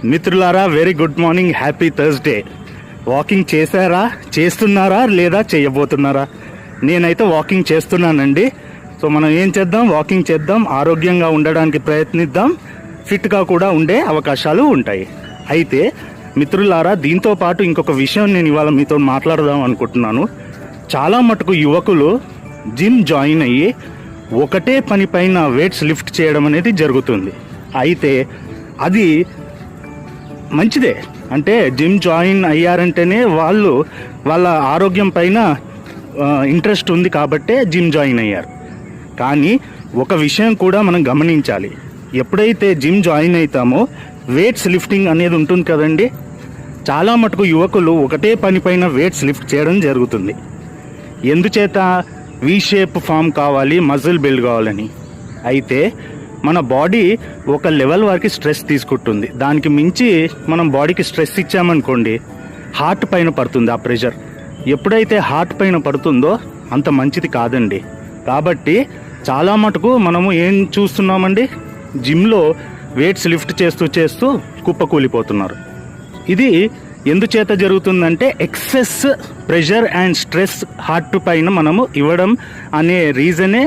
మిత్రులారా, very good morning, happy Thursday. Walking చేశారా, చేస్తున్నారా లేదా చేయబోతున్నారా? నేనైతే వాకింగ్ చేస్తున్నానండి. సో మనం ఏం చేద్దాం, వాకింగ్ చేద్దాం, ఆరోగ్యంగా ఉండడానికి ప్రయత్నిద్దాం, ఫిట్గా కూడా ఉండే అవకాశాలు ఉంటాయి. అయితే మిత్రులారా, దీంతో పాటు ఇంకొక విషయం నేను ఇవాళ మీతో మాట్లాడదాం అనుకుంటున్నాను. చాలా మటుకు యువకులు జిమ్ జాయిన్ అయ్యి ఒకటే పని పైన వెయిట్స్ లిఫ్ట్ చేయడం అనేది జరుగుతుంది. అయితే అది మంచిదే, అంటే జిమ్ జాయిన్ అయ్యారంటేనే వాళ్ళు వాళ్ళ ఆరోగ్యం పైన ఇంట్రెస్ట్ ఉంది కాబట్టే జిమ్ జాయిన్ అయ్యారు. కానీ ఒక విషయం కూడా మనం గమనించాలి. ఎప్పుడైతే జిమ్ జాయిన్ అవుతామో వెయిట్స్ లిఫ్టింగ్ అనేది ఉంటుంది కదండి, చాలా మటుకు యువకులు ఒకటే పని పైన వెయిట్స్ లిఫ్ట్ చేయడం జరుగుతుంది. ఎందుచేత? వి షేప్ ఫామ్ కావాలి, మజిల్ బిల్డ్ కావాలని. అయితే మన బాడీ ఒక లెవెల్ వరకు స్ట్రెస్ తీసుకుంటుంది. దానికి మించి మనం బాడీకి స్ట్రెస్ ఇచ్చామనుకోండి, హార్ట్ పైన పడుతుంది ఆ ప్రెషర్. ఎప్పుడైతే హార్ట్ పైన పడుతుందో అంత మంచిది కాదండి. కాబట్టి చాలా మటుకు మనము ఏం చూస్తున్నామండి, జిమ్లో వెయిట్స్ లిఫ్ట్ చేస్తూ కుప్పకూలిపోతున్నారు. ఇది ఎందుచేత జరుగుతుందంటే excess pressure and stress heart పైన మనము ఇవ్వడం అనే రీజనే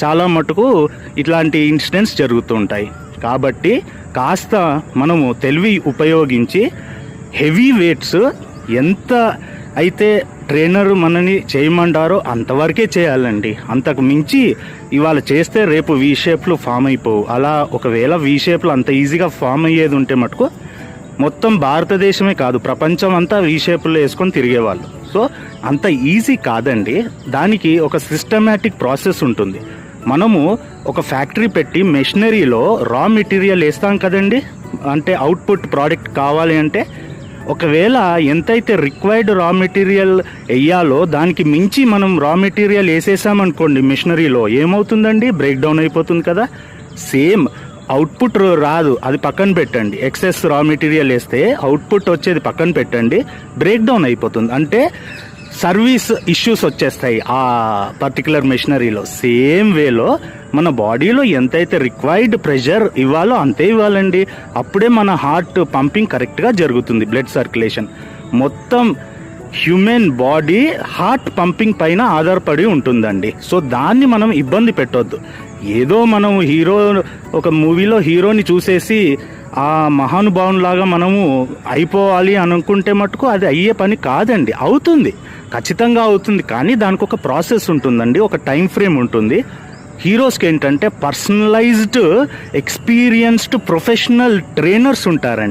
చాలా మటుకు ఇట్లాంటి ఇన్సిడెంట్స్ జరుగుతూ ఉంటాయి. కాబట్టి కాస్త మనము తెలివి ఉపయోగించి హెవీ వెయిట్స్ ఎంత అయితే ట్రైనర్ మనని చేయమంటారో అంతవరకే చేయాలండి. అంతకు మించి ఇవాళ చేస్తే రేపు వీ షేప్లు ఫామ్ అయిపోవు. అలా ఒకవేళ వీ షేప్లు అంత ఈజీగా ఫామ్ అయ్యేది ఉంటే మటుకు మొత్తం భారతదేశమే కాదు, ప్రపంచం అంతా వీ షేప్లో వేసుకొని తిరిగేవాళ్ళు. సో అంత ఈజీ కాదండి. దానికి ఒక సిస్టమేటిక్ ప్రాసెస్ ఉంటుంది. మనము ఒక ఫ్యాక్టరీ పెట్టి మెషినరీలో రా మెటీరియల్ వేస్తాం కదండి, అంటే అవుట్పుట్ ప్రోడక్ట్ కావాలి అంటే ఒకవేళ ఎంతైతే రిక్వైర్డ్ రా మెటీరియల్ వేయాలో దానికి మించి మనం రా మెటీరియల్ వేసేసామనుకోండి మెషినరీలో, ఏమవుతుందండి, బ్రేక్ డౌన్ అయిపోతుంది కదా. సేమ్ అవుట్పుట్ రాదు, అది పక్కన పెట్టండి. ఎక్సెస్ రా మెటీరియల్ వేస్తే అవుట్పుట్ వచ్చేది పక్కన పెట్టండి, బ్రేక్ డౌన్ అయిపోతుంది. అంటే సర్వీస్ ఇష్యూస్ వచ్చేస్తాయి ఆ పర్టికులర్ మెషినరీలో. సేమ్ వేలో మన బాడీలో ఎంతైతే రిక్వైర్డ్ ప్రెషర్ ఇవ్వాలో అంతే ఇవ్వాలండి. అప్పుడే మన హార్ట్ పంపింగ్ కరెక్ట్గా జరుగుతుంది, బ్లడ్ సర్క్యులేషన్. మొత్తం హ్యూమన్ బాడీ హార్ట్ పంపింగ్ పైన ఆధారపడి ఉంటుందండి. సో దాన్ని మనం ఇబ్బంది పెట్టొద్దు. ఏదో మనం ఒక మూవీలో హీరోని చూసేసి ఆ మహానుభావునిలాగా మనము అయిపోవాలి అనుకుంటే మటుకు అది అయ్యే పని కాదండి. అవుతుంది, ఖచ్చితంగా అవుతుంది, కానీ దానికి ఒక ప్రాసెస్ ఉంటుందండి, ఒక టైం ఫ్రేమ్ ఉంటుంది. హీరోస్కి ఏంటంటే పర్సనలైజ్డ్ ఎక్స్పీరియన్స్డ్ ప్రొఫెషనల్ ట్రైనర్స్ ఉంటారండి.